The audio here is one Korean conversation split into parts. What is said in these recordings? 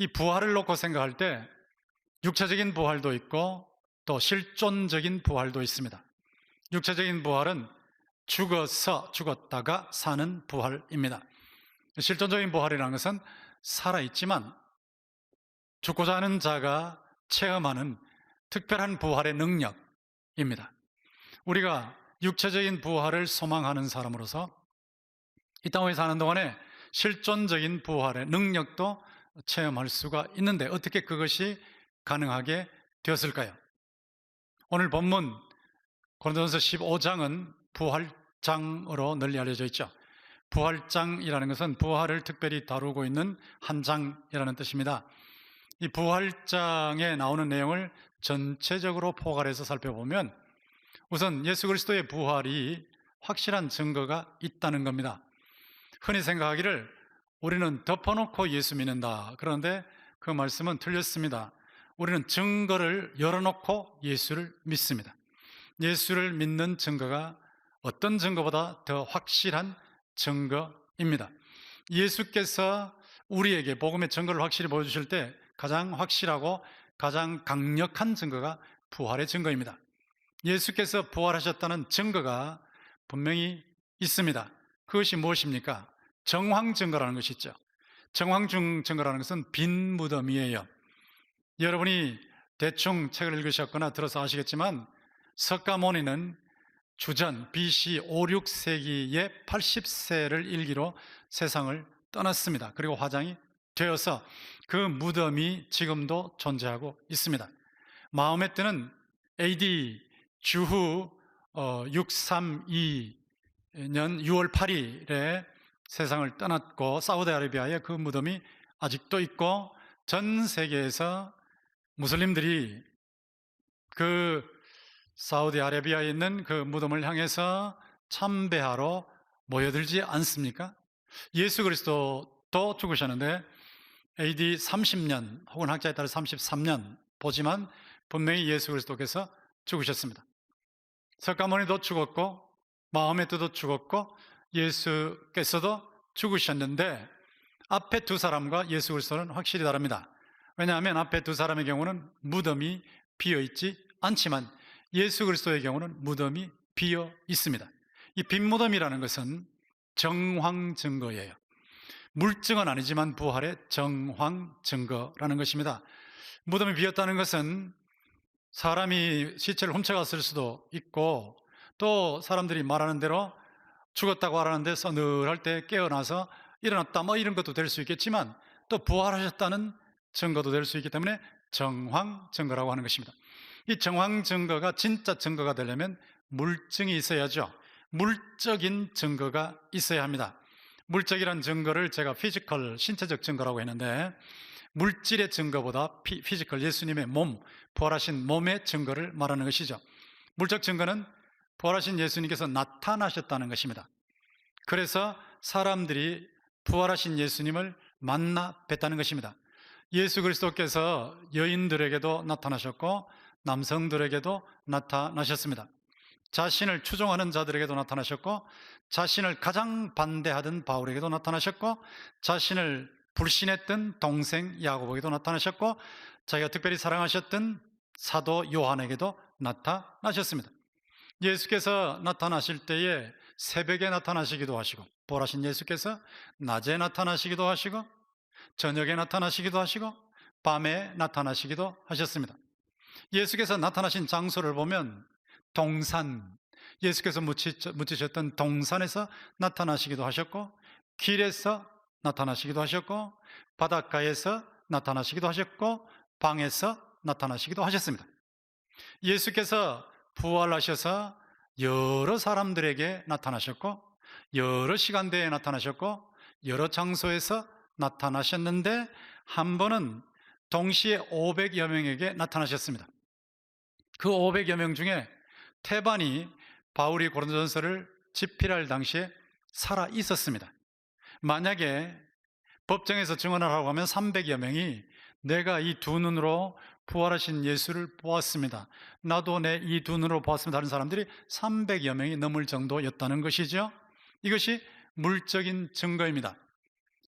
이 부활을 놓고 생각할 때 육체적인 부활도 있고 또 실존적인 부활도 있습니다. 육체적인 부활은 죽었다가 사는 부활입니다. 실존적인 부활이라는 것은 살아있지만 죽고자 하는 자가 체험하는 특별한 부활의 능력입니다. 우리가 육체적인 부활을 소망하는 사람으로서 이 땅에 사는 동안에 실존적인 부활의 능력도 체험할 수가 있는데 어떻게 그것이 가능하게 되었을까요? 오늘 본문 고린도전서 15장은 부활장으로 널리 알려져 있죠. 부활장이라는 것은 부활을 특별히 다루고 있는 한 장이라는 뜻입니다. 이 부활장에 나오는 내용을 전체적으로 포괄해서 살펴보면 우선 예수 그리스도의 부활이 확실한 증거가 있다는 겁니다. 흔히 생각하기를 우리는 덮어놓고 예수 믿는다. 그런데 그 말씀은 틀렸습니다. 우리는 증거를 열어놓고 예수를 믿습니다. 예수를 믿는 증거가 어떤 증거보다 더 확실한 증거입니다. 예수께서 우리에게 복음의 증거를 확실히 보여주실 때 가장 확실하고 가장 강력한 증거가 부활의 증거입니다. 예수께서 부활하셨다는 증거가 분명히 있습니다. 그것이 무엇입니까? 정황 증거라는 것이 있죠. 정황 증거라는 것은 빈 무덤이에요. 여러분이 대충 책을 읽으셨거나 들어서 아시겠지만 석가모니는 주전 BC 5, 6세기에 80세를 일기로 세상을 떠났습니다. 그리고 화장이 되어서 그 무덤이 지금도 존재하고 있습니다. 마호메트는 AD 주후 632년 6월 8일에 세상을 떠났고 사우디아라비아에 그 무덤이 아직도 있고 전 세계에서 무슬림들이 그 사우디아라비아에 있는 그 무덤을 향해서 참배하러 모여들지 않습니까? 예수 그리스도도 죽으셨는데 AD 30년 혹은 학자에 따라 33년 보지만 분명히 예수 그리스도께서 죽으셨습니다. 석가모니도 죽었고 마호메트도 죽었고 예수께서도 죽으셨는데 앞에 두 사람과 예수 그리스도는 확실히 다릅니다. 왜냐하면 앞에 두 사람의 경우는 무덤이 비어있지 않지만 예수 그리스도의 경우는 무덤이 비어 있습니다. 이 빈 무덤이라는 것은 정황 증거예요. 물증은 아니지만 부활의 정황 증거라는 것입니다. 무덤이 비었다는 것은 사람이 시체를 훔쳐갔을 수도 있고 또 사람들이 말하는 대로 죽었다고 하라는데 서늘할 때 깨어나서 일어났다 이런 것도 될 수 있겠지만 또 부활하셨다는 증거도 될 수 있기 때문에 정황 증거라고 하는 것입니다. 이 정황 증거가 진짜 증거가 되려면 물증이 있어야죠. 물적인 증거가 있어야 합니다. 물적이란 증거를 제가 피지컬, 신체적 증거라고 했는데 물질의 증거보다 피지컬, 예수님의 몸, 부활하신 몸의 증거를 말하는 것이죠. 물적 증거는 부활하신 예수님께서 나타나셨다는 것입니다. 그래서 사람들이 부활하신 예수님을 만나 뵀다는 것입니다. 예수 그리스도께서 여인들에게도 나타나셨고 남성들에게도 나타나셨습니다. 자신을 추종하는 자들에게도 나타나셨고 자신을 가장 반대하던 바울에게도 나타나셨고 자신을 불신했던 동생 야고보에게도 나타나셨고 자기가 특별히 사랑하셨던 사도 요한에게도 나타나셨습니다. 예수께서 나타나실 때에 새벽에 나타나시기도 하시고 부활하신 예수께서 낮에 나타나시기도 하시고 저녁에 나타나시기도 하시고 밤에 나타나시기도 하셨습니다. 예수께서 나타나신 장소를 보면 동산, 예수께서 묻히셨던 동산에서 나타나시기도 하셨고 길에서 나타나시기도 하셨고 바닷가에서 나타나시기도 하셨고 방에서 나타나시기도 하셨습니다. 예수께서 부활하셔서 여러 사람들에게 나타나셨고 여러 시간대에 나타나셨고 여러 장소에서 나타나셨는데 한 번은 동시에 500여 명에게 나타나셨습니다. 그 500여 명 중에 태반이 바울이 고린도전서를 집필할 당시에 살아 있었습니다. 만약에 법정에서 증언하라고 하면 300여 명이 내가 이 두 눈으로 부활하신 예수를 보았습니다. 나도 내 이 두 눈으로 보았습니다. 하는 사람들이 300여 명이 넘을 정도였다는 것이죠. 이것이 물적인 증거입니다.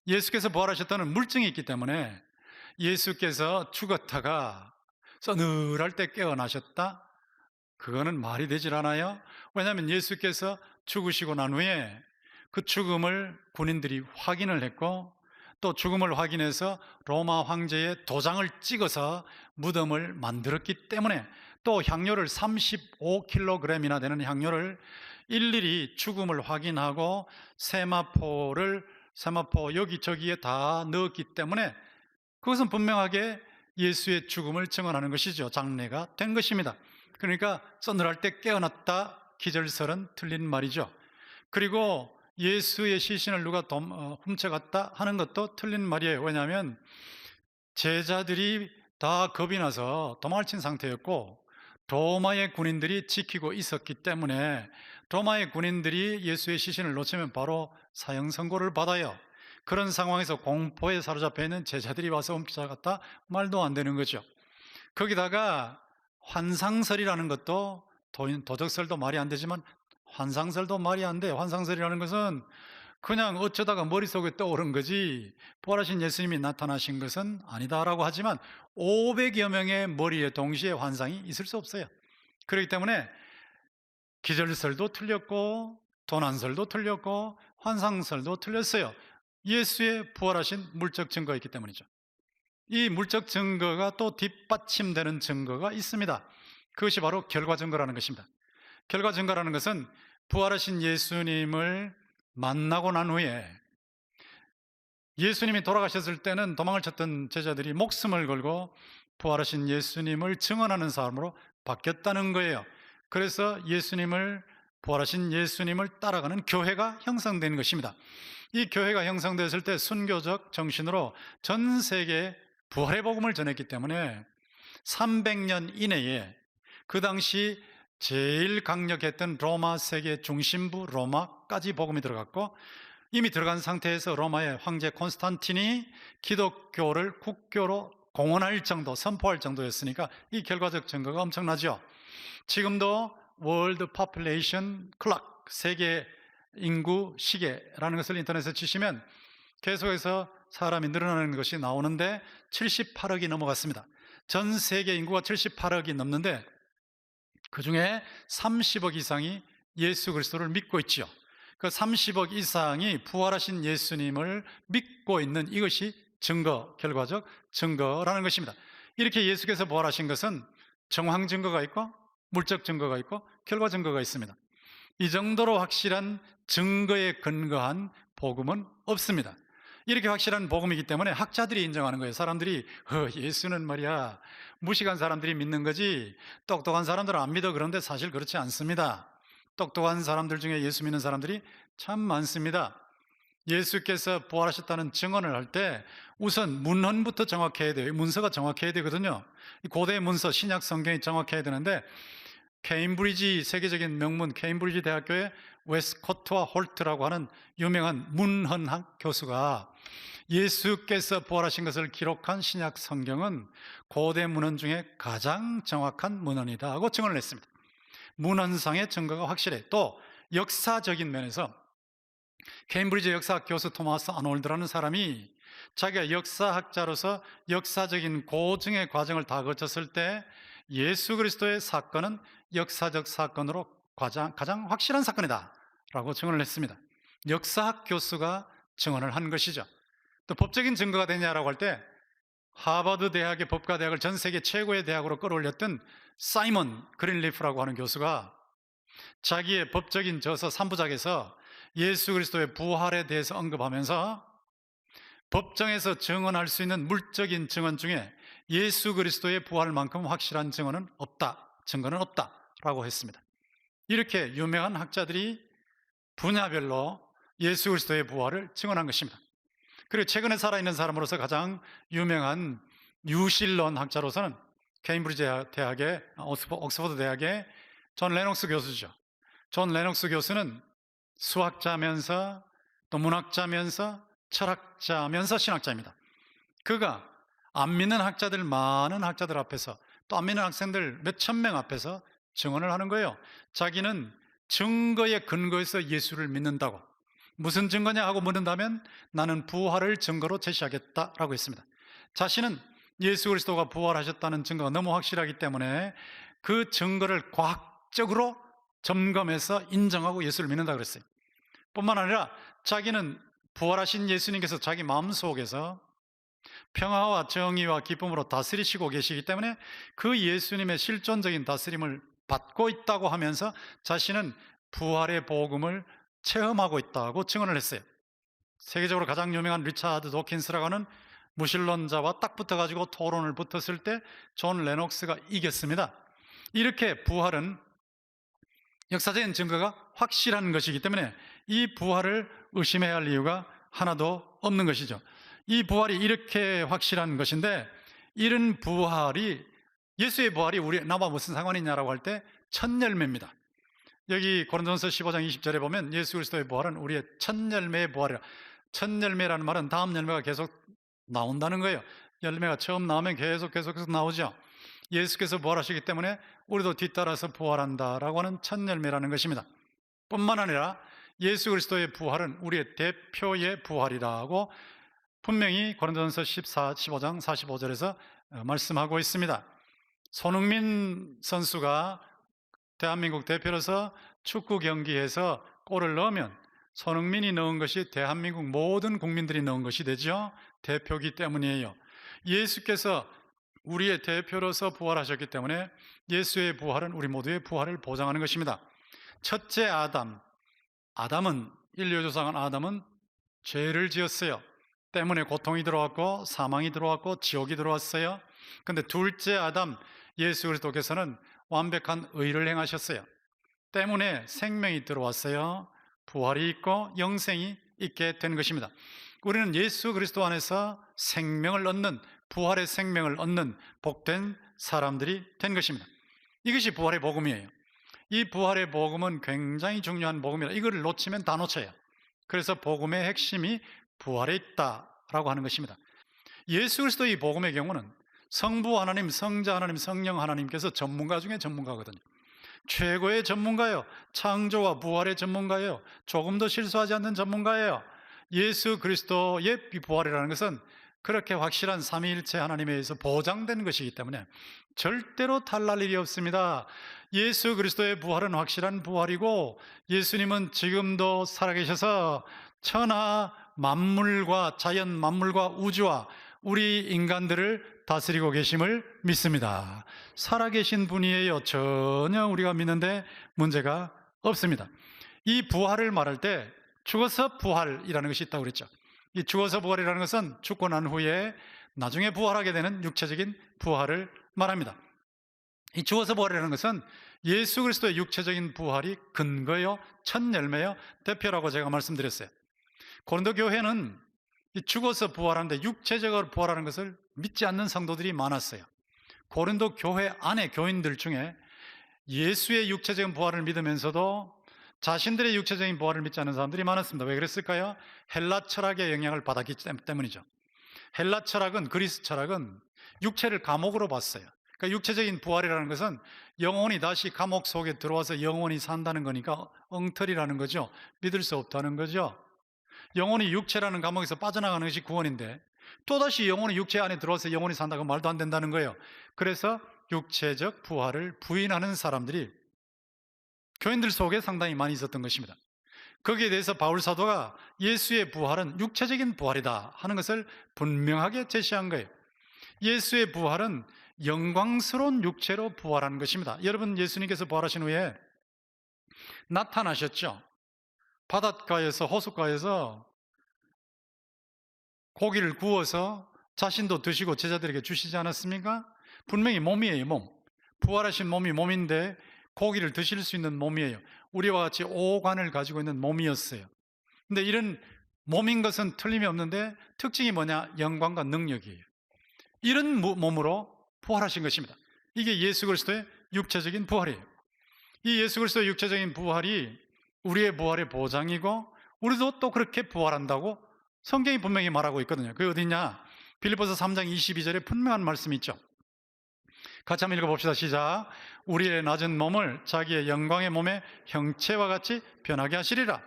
예수께서 부활하셨다는 물증이 있기 때문에 예수께서 죽었다가 서늘할 때 깨어나셨다? 그거는 말이 되질 않아요. 왜냐하면 예수께서 죽으시고 난 후에 그 죽음을 군인들이 확인을 했고, 또 죽음을 확인해서 로마 황제의 도장을 찍어서 무덤을 만들었기 때문에, 또 향료를 35kg이나 되는 향료를 일일이 죽음을 확인하고 세마포 여기저기에 다 넣었기 때문에 그것은 분명하게 예수의 죽음을 증언하는 것이죠. 장례가 된 것입니다. 그러니까 서늘할 때 깨어났다 기절설은 틀린 말이죠. 그리고 예수의 시신을 누가 훔쳐갔다 하는 것도 틀린 말이에요. 왜냐하면 제자들이 다 겁이 나서 도망친 상태였고, 로마의 군인들이 지키고 있었기 때문에 로마의 군인들이 예수의 시신을 놓치면 바로 사형 선고를 받아요. 그런 상황에서 공포에 사로잡혀 있는 제자들이 와서 훔쳐갔다? 말도 안 되는 거죠. 거기다가 환상설이라는 것도, 도적설도 말이 안 되지만 환상설도 말이 안 돼요. 환상설이라는 것은 그냥 어쩌다가 머릿속에 떠오른 거지 부활하신 예수님이 나타나신 것은 아니다라고 하지만 500여 명의 머리에 동시에 환상이 있을 수 없어요. 그렇기 때문에 기절설도 틀렸고 도난설도 틀렸고 환상설도 틀렸어요. 예수의 부활하신 물적 증거가 있기 때문이죠. 이 물적 증거가 또 뒷받침되는 증거가 있습니다. 그것이 바로 결과 증거라는 것입니다. 결과 증거라는 것은 부활하신 예수님을 만나고 난 후에, 예수님이 돌아가셨을 때는 도망을 쳤던 제자들이 목숨을 걸고 부활하신 예수님을 증언하는 사람으로 바뀌었다는 거예요. 그래서 부활하신 예수님을 따라가는 교회가 형성된 것입니다. 이 교회가 형성됐을 때 순교적 정신으로 전 세계에 부활의 복음을 전했기 때문에 300년 이내에 그 당시 제일 강력했던 로마 세계 중심부 로마까지 복음이 들어갔고, 이미 들어간 상태에서 로마의 황제 콘스탄틴이 기독교를 국교로 공언할 정도, 선포할 정도였으니까 이 결과적 증거가 엄청나죠. 지금도 월드 포퓰레이션 클락, 세계 인구 시계라는 것을 인터넷에 치시면 계속해서 사람이 늘어나는 것이 나오는데 78억이 넘어갔습니다. 전 세계 인구가 78억이 넘는데 그 중에 30억 이상이 예수 그리스도를 믿고 있지요. 그 30억 이상이 부활하신 예수님을 믿고 있는 이것이 증거, 결과적 증거라는 것입니다. 이렇게 예수께서 부활하신 것은 정황 증거가 있고 물적 증거가 있고 결과 증거가 있습니다. 이 정도로 확실한 증거에 근거한 복음은 없습니다. 이렇게 확실한 복음이기 때문에 학자들이 인정하는 거예요. 사람들이 예수는 말이야 무식한 사람들이 믿는 거지 똑똑한 사람들은 안 믿어. 그런데 사실 그렇지 않습니다. 똑똑한 사람들 중에 예수 믿는 사람들이 참 많습니다. 예수께서 부활하셨다는 증언을 할 때 우선 문헌부터 정확해야 돼요. 문서가 정확해야 되거든요. 고대 문서, 신약 성경이 정확해야 되는데, 케임브리지, 세계적인 명문 케임브리지 대학교의 웨스코트와 홀트라고 하는 유명한 문헌학 교수가 예수께서 부활하신 것을 기록한 신약 성경은 고대 문헌 중에 가장 정확한 문헌이다 하고 증언을 했습니다. 문헌상의 증거가 확실해. 또 역사적인 면에서 케임브리지 역사학 교수 토마스 아놀드라는 사람이 자기가 역사학자로서 역사적인 고증의 과정을 다 거쳤을 때 예수 그리스도의 사건은 역사적 사건으로 가장 확실한 사건이다 라고 증언을 했습니다. 역사학 교수가 증언을 한 것이죠. 또 법적인 증거가 되냐라고 할 때 하버드 대학의 법과대학을 전 세계 최고의 대학으로 끌어올렸던 사이먼 그린리프라고 하는 교수가 자기의 법적인 저서 3부작에서 예수 그리스도의 부활에 대해서 언급하면서 법정에서 증언할 수 있는 물적인 증언 중에 예수 그리스도의 부활만큼 확실한 증거는 없다라고 했습니다. 이렇게 유명한 학자들이 분야별로 예수 그리스도의 부활을 증언한 것입니다. 그리고 최근에 살아있는 사람으로서 가장 유명한 유실론 학자로서는 케임브리지 대학의 옥스퍼드 대학의 존 레녹스 교수죠. 존 레녹스 교수는 수학자면서 또 문학자면서 철학자면서 신학자입니다. 그가 안 믿는 학자들, 많은 학자들 앞에서, 또 안 믿는 학생들 몇천 명 앞에서 증언을 하는 거예요. 자기는 증거에 근거해서 예수를 믿는다고. 무슨 증거냐 하고 물은다면 나는 부활을 증거로 제시하겠다라고 했습니다. 자신은 예수 그리스도가 부활하셨다는 증거가 너무 확실하기 때문에 그 증거를 과학적으로 점검해서 인정하고 예수를 믿는다 그랬어요. 뿐만 아니라 자기는 부활하신 예수님께서 자기 마음속에서 평화와 정의와 기쁨으로 다스리시고 계시기 때문에 그 예수님의 실존적인 다스림을 받고 있다고 하면서 자신은 부활의 복음을 체험하고 있다고 증언을 했어요. 세계적으로 가장 유명한 리차드 도킨스라고 하는 무신론자와 딱 붙어가지고 토론을 붙었을 때 존 레녹스가 이겼습니다. 이렇게 부활은 역사적인 증거가 확실한 것이기 때문에 이 부활을 의심해야 할 이유가 하나도 없는 것이죠. 이 부활이 이렇게 확실한 것인데, 이런 부활이, 예수의 부활이 나와 무슨 상관이 있냐라고 할 때 첫 열매입니다. 여기 고린도전서 15장 20절에 보면 예수 그리스도의 부활은 우리의 첫 열매의 부활이라. 첫 열매라는 말은 다음 열매가 계속 나온다는 거예요. 열매가 처음 나오면 계속해서 나오죠. 예수께서 부활하시기 때문에 우리도 뒤따라서 부활한다라고 하는 첫 열매라는 것입니다. 뿐만 아니라 예수 그리스도의 부활은 우리의 대표의 부활이라고 분명히 고린도전서 15장 45절에서 말씀하고 있습니다. 손흥민 선수가 대한민국 대표로서 축구 경기에서 골을 넣으면 손흥민이 넣은 것이 대한민국 모든 국민들이 넣은 것이 되죠. 대표기 때문이에요. 예수께서 우리의 대표로서 부활하셨기 때문에 예수의 부활은 우리 모두의 부활을 보장하는 것입니다. 첫째 아담은, 인류 조상한 아담은 죄를 지었어요. 때문에 고통이 들어왔고 사망이 들어왔고 지옥이 들어왔어요. 그런데 둘째 아담 예수 그리스도께서는 완벽한 의를 행하셨어요. 때문에 생명이 들어왔어요. 부활이 있고 영생이 있게 된 것입니다. 우리는 예수 그리스도 안에서 생명을 얻는, 부활의 생명을 얻는 복된 사람들이 된 것입니다. 이것이 부활의 복음이에요. 이 부활의 복음은 굉장히 중요한 복음이라, 이거를 놓치면 다 놓쳐요. 그래서 복음의 핵심이 부활에 있다라고 하는 것입니다. 예수 그리스도의 복음의 경우는 성부 하나님, 성자 하나님, 성령 하나님께서 전문가 중에 전문가거든요. 최고의 전문가예요. 창조와 부활의 전문가예요. 조금도 실수하지 않는 전문가예요. 예수 그리스도의 부활이라는 것은 그렇게 확실한 삼위일체 하나님에 의해서 보장된 것이기 때문에 절대로 탈날 일이 없습니다. 예수 그리스도의 부활은 확실한 부활이고, 예수님은 지금도 살아계셔서 천하 만물과 자연 만물과 우주와 우리 인간들을 다스리고 계심을 믿습니다. 살아계신 분이에요. 전혀 우리가 믿는데 문제가 없습니다. 이 부활을 말할 때 죽어서 부활이라는 것이 있다고 그랬죠. 이 죽어서 부활이라는 것은 죽고 난 후에 나중에 부활하게 되는 육체적인 부활을 말합니다. 이 죽어서 부활이라는 것은 예수 그리스도의 육체적인 부활이 근거요, 첫 열매요, 대표라고 제가 말씀드렸어요. 고린도 교회는 이 죽어서 부활하는데 육체적으로 부활하는 것을 믿지 않는 성도들이 많았어요. 고린도 교회 안에 교인들 중에 예수의 육체적인 부활을 믿으면서도 자신들의 육체적인 부활을 믿지 않는 사람들이 많았습니다. 왜 그랬을까요? 헬라 철학의 영향을 받았기 때문이죠. 헬라 철학은, 그리스 철학은 육체를 감옥으로 봤어요. 그러니까 육체적인 부활이라는 것은 영혼이 다시 감옥 속에 들어와서 영혼이 산다는 거니까 엉터리라는 거죠. 믿을 수 없다는 거죠. 영혼이 육체라는 감옥에서 빠져나가는 것이 구원인데 또다시 영혼이 육체 안에 들어와서 영혼이 산다고 말도 안 된다는 거예요. 그래서 육체적 부활을 부인하는 사람들이 교인들 속에 상당히 많이 있었던 것입니다. 거기에 대해서 바울 사도가 예수의 부활은 육체적인 부활이다 하는 것을 분명하게 제시한 거예요. 예수의 부활은 영광스러운 육체로 부활하는 것입니다. 여러분, 예수님께서 부활하신 후에 나타나셨죠. 바닷가에서, 호숫가에서 고기를 구워서 자신도 드시고 제자들에게 주시지 않았습니까? 분명히 몸이에요, 몸. 부활하신 몸이 몸인데 고기를 드실 수 있는 몸이에요. 우리와 같이 오관을 가지고 있는 몸이었어요. 근데 이런 몸인 것은 틀림이 없는데 특징이 뭐냐? 영광과 능력이에요. 이런 몸으로 부활하신 것입니다. 이게 예수 그리스도의 육체적인 부활이에요. 이 예수 그리스도의 육체적인 부활이 우리의 부활의 보장이고, 우리도 또 그렇게 부활한다고 성경이 분명히 말하고 있거든요. 그게 어디냐? 빌립보서 3장 22절에 분명한 말씀이 있죠. 같이 한번 읽어봅시다. 시작. 우리의 낮은 몸을 자기의 영광의 몸의 형체와 같이 변하게 하시리라.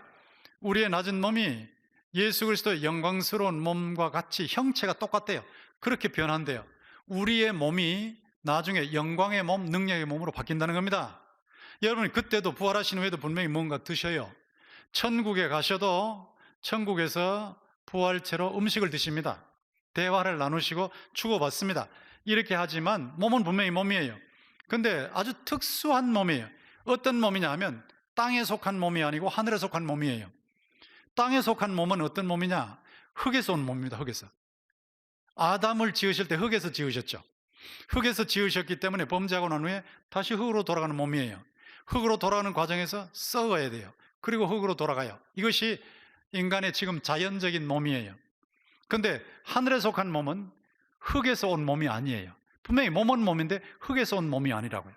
우리의 낮은 몸이 예수 그리스도의 영광스러운 몸과 같이 형체가 똑같대요. 그렇게 변한대요. 우리의 몸이 나중에 영광의 몸, 능력의 몸으로 바뀐다는 겁니다. 여러분, 그때도 부활하신 후에도 분명히 뭔가 드셔요. 천국에 가셔도 천국에서 부활체로 음식을 드십니다. 대화를 나누시고 주고받습니다. 이렇게 하지만 몸은 분명히 몸이에요. 근데 아주 특수한 몸이에요. 어떤 몸이냐 하면 땅에 속한 몸이 아니고 하늘에 속한 몸이에요. 땅에 속한 몸은 어떤 몸이냐? 흙에서 온 몸입니다. 흙에서. 아담을 지으실 때 흙에서 지으셨죠. 흙에서 지으셨기 때문에 범죄하고 난 후에 다시 흙으로 돌아가는 몸이에요. 흙으로 돌아가는 과정에서 썩어야 돼요. 그리고 흙으로 돌아가요. 이것이 인간의 지금 자연적인 몸이에요. 근데 하늘에 속한 몸은 흙에서 온 몸이 아니에요. 분명히 몸은 몸인데 흙에서 온 몸이 아니라고요.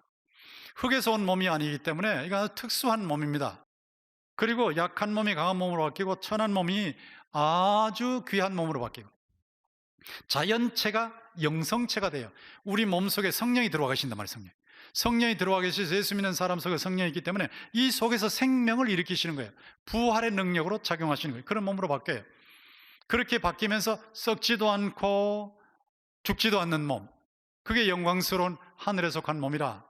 흙에서 온 몸이 아니기 때문에 이건 아주 특수한 몸입니다. 그리고 약한 몸이 강한 몸으로 바뀌고 천한 몸이 아주 귀한 몸으로 바뀌고 자연체가 영성체가 돼요. 우리 몸속에 성령이 들어와 계신단 말이에요. 성령이 들어와 계셔서 예수 믿는 사람 속에 성령이 있기 때문에 이 속에서 생명을 일으키시는 거예요. 부활의 능력으로 작용하시는 거예요. 그런 몸으로 바뀌어요. 그렇게 바뀌면서 썩지도 않고 죽지도 않는 몸, 그게 영광스러운 하늘에 속한 몸이라.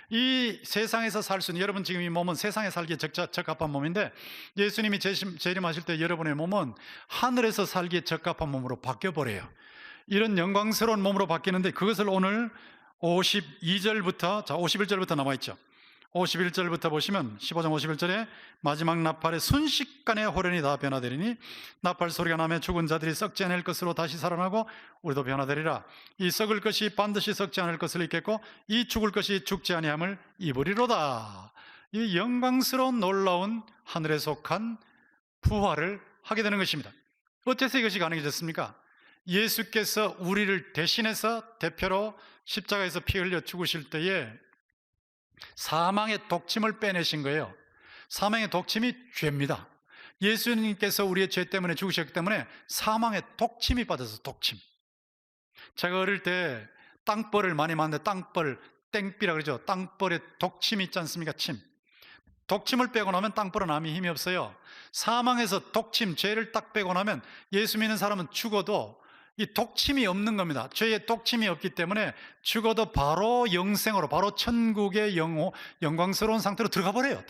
이 세상에서 살 수 있는, 여러분 지금 이 몸은 세상에 살기에 적합한 몸인데 예수님이 재림하실 때 여러분의 몸은 하늘에서 살기에 적합한 몸으로 바뀌어버려요. 이런 영광스러운 몸으로 바뀌는데 그것을 오늘 52절부터, 자 51절부터 나와있죠. 51절부터 보시면 15장 51절에 마지막 나팔에 순식간에 호련이 다 변화되리니 나팔 소리가 나며 죽은 자들이 썩지 않을 것으로 다시 살아나고 우리도 변화되리라. 이 썩을 것이 반드시 썩지 않을 것을 입겠고 이 죽을 것이 죽지 아니함을 입으리로다. 이 영광스러운 놀라운 하늘에 속한 부활을 하게 되는 것입니다. 어째서 이것이 가능해졌습니까? 예수께서 우리를 대신해서 대표로 십자가에서 피 흘려 죽으실 때에 사망의 독침을 빼내신 거예요. 사망의 독침이 죄입니다. 예수님께서 우리의 죄 때문에 죽으셨기 때문에 사망의 독침이 빠져서 독침. 제가 어릴 때 땅벌을 많이 봤는데 땅벌, 땡비라 그러죠. 땅벌에 독침이 있지 않습니까? 침. 독침을 빼고 나면 땅벌은 아무 힘이 없어요. 사망에서 독침, 죄를 딱 빼고 나면 예수 믿는 사람은 죽어도 이 독침이 없는 겁니다. 죄의 독침이 없기 때문에 죽어도 바로 영생으로, 바로 천국의 영광스러운 상태로 들어가 버려요.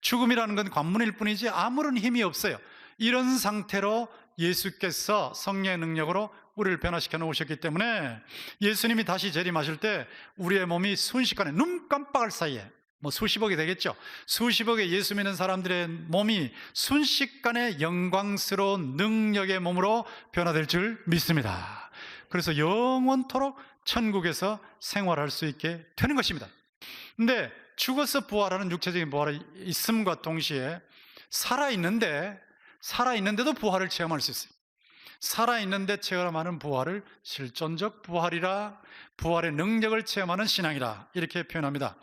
죽음이라는 건 관문일 뿐이지 아무런 힘이 없어요. 이런 상태로 예수께서 성령의 능력으로 우리를 변화시켜 놓으셨기 때문에 예수님이 다시 재림하실 때 우리의 몸이 순식간에 눈 깜빡할 사이에, 뭐 수십억이 되겠죠. 수십억의 예수 믿는 사람들의 몸이 순식간에 영광스러운 능력의 몸으로 변화될 줄 믿습니다. 그래서 영원토록 천국에서 생활할 수 있게 되는 것입니다. 근데 죽어서 부활하는 육체적인 부활이 있음과 동시에 살아있는데도 부활을 체험할 수 있어요. 살아있는데 체험하는 부활을 실존적 부활이라, 부활의 능력을 체험하는 신앙이라 이렇게 표현합니다.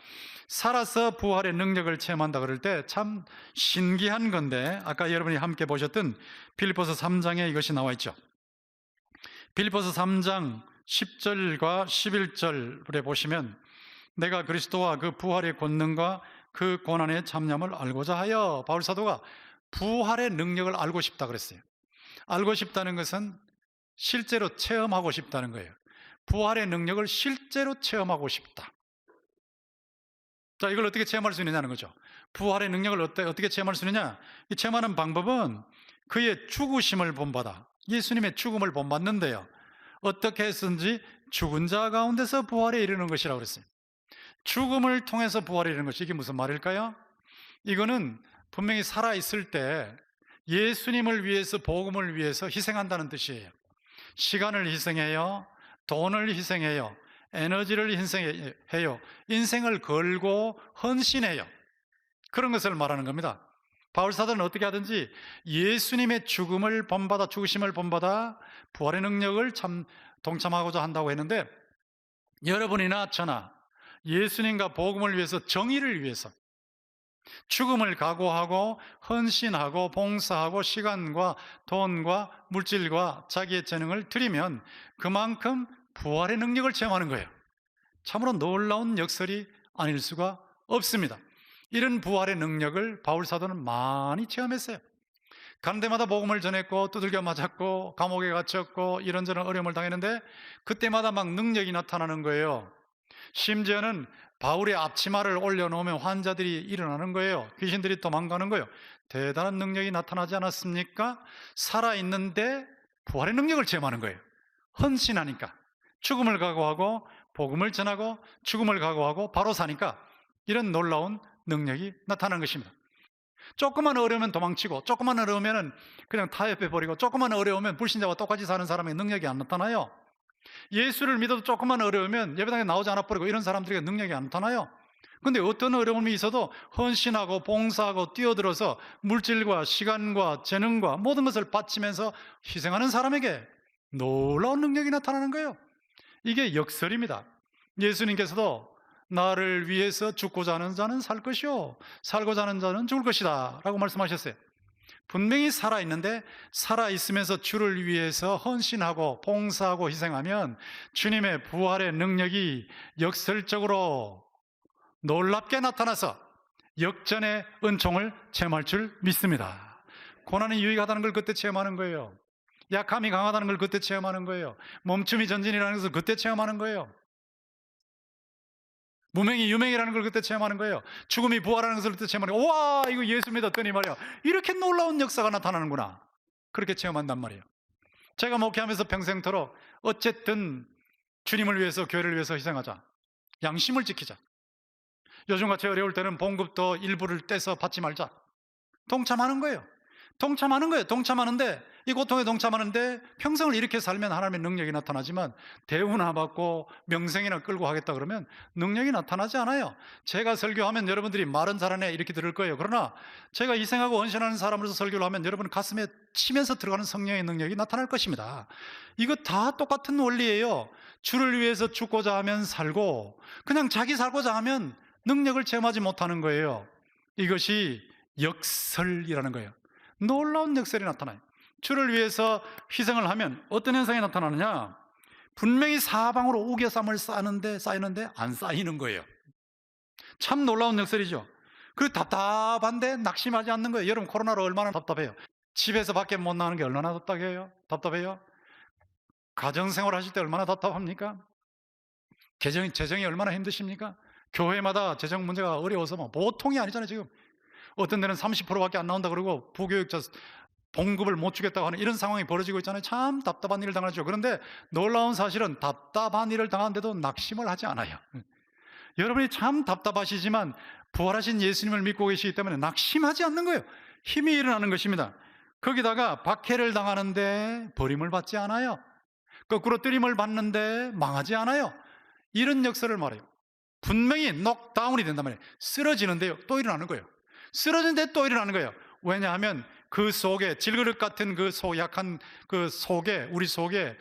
살아서 부활의 능력을 체험한다 그럴 때 참 신기한 건데 아까 여러분이 함께 보셨던 빌립보서 3장에 이것이 나와 있죠. 빌립보서 3장 10절과 11절에 보시면 내가 그리스도와 그 부활의 권능과 그 고난의 참념을 알고자 하여, 바울 사도가 부활의 능력을 알고 싶다 그랬어요. 알고 싶다는 것은 실제로 체험하고 싶다는 거예요. 부활의 능력을 실제로 체험하고 싶다. 자, 이걸 어떻게 체험할 수 있느냐는 거죠. 부활의 능력을 어떻게 체험할 수 있느냐? 이 체험하는 방법은 그의 죽으심을 본받아, 예수님의 죽음을 본받는데요. 어떻게 했든지 죽은 자 가운데서 부활에 이르는 것이라고 그랬어요. 죽음을 통해서 부활에 이르는 것이, 이게 무슨 말일까요? 이거는 분명히 살아있을 때 예수님을 위해서, 복음을 위해서 희생한다는 뜻이에요. 시간을 희생해요. 돈을 희생해요. 에너지를 희생해요. 인생을 걸고 헌신해요. 그런 것을 말하는 겁니다. 바울사도는 어떻게 하든지 예수님의 죽음을 본받아, 죽으심을 본받아 부활의 능력을 동참하고자 한다고 했는데, 여러분이나 저나 예수님과 복음을 위해서, 정의를 위해서 죽음을 각오하고 헌신하고 봉사하고 시간과 돈과 물질과 자기의 재능을 들이면 그만큼 부활의 능력을 체험하는 거예요. 참으로 놀라운 역설이 아닐 수가 없습니다. 이런 부활의 능력을 바울 사도는 많이 체험했어요. 가는 데마다 복음을 전했고 두들겨 맞았고 감옥에 갇혔고 이런저런 어려움을 당했는데 그때마다 막 능력이 나타나는 거예요. 심지어는 바울의 앞치마를 올려놓으면 환자들이 일어나는 거예요. 귀신들이 도망가는 거예요. 대단한 능력이 나타나지 않았습니까? 살아있는데 부활의 능력을 체험하는 거예요. 헌신하니까. 죽음을 각오하고 복음을 전하고 죽음을 각오하고 바로 사니까 이런 놀라운 능력이 나타나는 것입니다. 조금만 어려우면 도망치고 조금만 어려우면 그냥 타협해버리고 조금만 어려우면 불신자와 똑같이 사는 사람의 능력이 안 나타나요. 예수를 믿어도 조금만 어려우면 예배당에 나오지 않아버리고 이런 사람들에게 능력이 안 나타나요. 근데 어떤 어려움이 있어도 헌신하고 봉사하고 뛰어들어서 물질과 시간과 재능과 모든 것을 바치면서 희생하는 사람에게 놀라운 능력이 나타나는 거예요. 이게 역설입니다. 예수님께서도 나를 위해서 죽고자 하는 자는 살 것이요 살고자 하는 자는 죽을 것이다 라고 말씀하셨어요. 분명히 살아있는데 살아있으면서 주를 위해서 헌신하고 봉사하고 희생하면 주님의 부활의 능력이 역설적으로 놀랍게 나타나서 역전의 은총을 체험할 줄 믿습니다. 고난이 유익하다는 걸 그때 체험하는 거예요. 약함이 강하다는 걸 그때 체험하는 거예요. 멈춤이 전진이라는 것을 그때 체험하는 거예요. 무명이 유명이라는 걸 그때 체험하는 거예요. 죽음이 부활하는 것을 그때 체험하는 거예요. 와, 이거 예수 믿었더니 말이야, 이렇게 놀라운 역사가 나타나는구나. 그렇게 체험한단 말이에요. 제가 목회하면서 평생토록 어쨌든 주님을 위해서, 교회를 위해서 희생하자, 양심을 지키자, 요즘같이 어려울 때는 봉급도 일부를 떼서 받지 말자, 동참하는 거예요. 동참하는데 이 고통에 동참하는데 평생을 이렇게 살면 하나님의 능력이 나타나지만 대우나 받고 명성이나 끌고 하겠다 그러면 능력이 나타나지 않아요. 제가 설교하면 여러분들이 말은 잘하네 이렇게 들을 거예요. 그러나 제가 희생하고 헌신하는 사람으로서 설교를 하면 여러분 가슴에 치면서 들어가는 성령의 능력이 나타날 것입니다. 이거 다 똑같은 원리예요. 주를 위해서 죽고자 하면 살고 그냥 자기 살고자 하면 능력을 체험하지 못하는 거예요. 이것이 역설이라는 거예요. 놀라운 역설이 나타나요. 주를 위해서 희생을 하면 어떤 현상이 나타나느냐? 분명히 사방으로 우겨쌈을 쌓이는데 안 쌓이는 거예요. 참 놀라운 역설이죠. 그리고 답답한데 낙심하지 않는 거예요. 여러분 코로나로 얼마나 답답해요. 집에서 밖에 못 나가는 게 얼마나 답답해요. 가정생활 하실 때 얼마나 답답합니까? 재정이 얼마나 힘드십니까? 교회마다 재정 문제가 어려워서 보통이 아니잖아요. 지금 어떤 데는 30%밖에 안 나온다 그러고 부교육자 봉급을 못 주겠다고 하는 이런 상황이 벌어지고 있잖아요. 참 답답한 일을 당하죠. 그런데 놀라운 사실은 답답한 일을 당하는데도 낙심을 하지 않아요. 여러분이 참 답답하시지만 부활하신 예수님을 믿고 계시기 때문에 낙심하지 않는 거예요. 힘이 일어나는 것입니다. 거기다가 박해를 당하는데 버림을 받지 않아요. 거꾸로 뜨림을 받는데 망하지 않아요. 이런 역설을 말해요. 분명히 녹다운이 된단 말이에요. 쓰러지는데요 또 일어나는 거예요. 쓰러지는데 또 일어나는 거예요. 왜냐하면 그 속에 질그릇 같은 약한 그 속에 우리 속에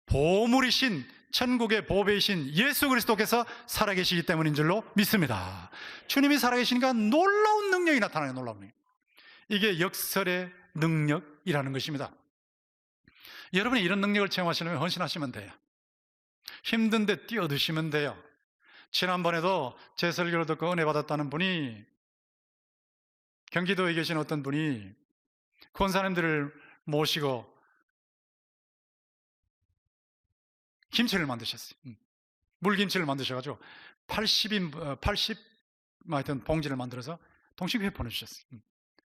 보물이신 천국의 보배이신 예수 그리스도께서 살아계시기 때문인 줄로 믿습니다. 주님이 살아계시니까 놀라운 능력이 나타나요. 놀라운 능력. 이게 역설의 능력이라는 것입니다. 여러분이 이런 능력을 체험하시려면 헌신하시면 돼요. 힘든데 뛰어드시면 돼요. 지난번에도 제 설교를 듣고 은혜 받았다는 분이, 경기도에 계신 어떤 분이 권사님들을 모시고 김치를 만드셨어요. 물김치를 만드셔가지고 80 하여튼 봉지를 만들어서 동식회에 보내주셨어요.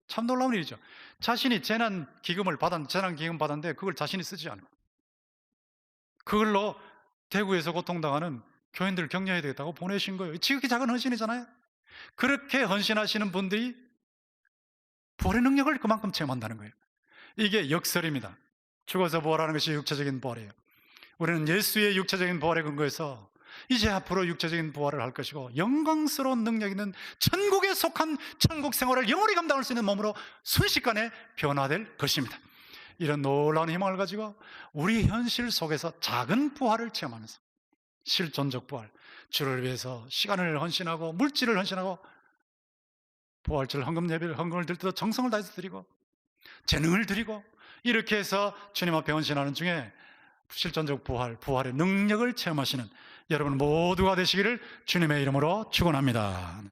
참 놀라운 일이죠. 자신이 재난기금 받았는데 그걸 자신이 쓰지 않고 그걸로 대구에서 고통당하는 교인들을 격려해야 되겠다고 보내신 거예요. 지극히 작은 헌신이잖아요. 그렇게 헌신하시는 분들이 부활의 능력을 그만큼 체험한다는 거예요. 이게 역설입니다. 죽어서 부활하는 것이 육체적인 부활이에요. 우리는 예수의 육체적인 부활에 근거해서 이제 앞으로 육체적인 부활을 할 것이고 영광스러운 능력 있는 천국에 속한 천국 생활을 영원히 감당할 수 있는 몸으로 순식간에 변화될 것입니다. 이런 놀라운 희망을 가지고 우리 현실 속에서 작은 부활을 체험하면서 실존적 부활, 주를 위해서 시간을 헌신하고 물질을 헌신하고 부활절 헌금을 드릴 때도 정성을 다해서 드리고 재능을 드리고 이렇게 해서 주님 앞에 헌신하는 중에 실존적 부활의 능력을 체험하시는 여러분 모두가 되시기를 주님의 이름으로 축원합니다.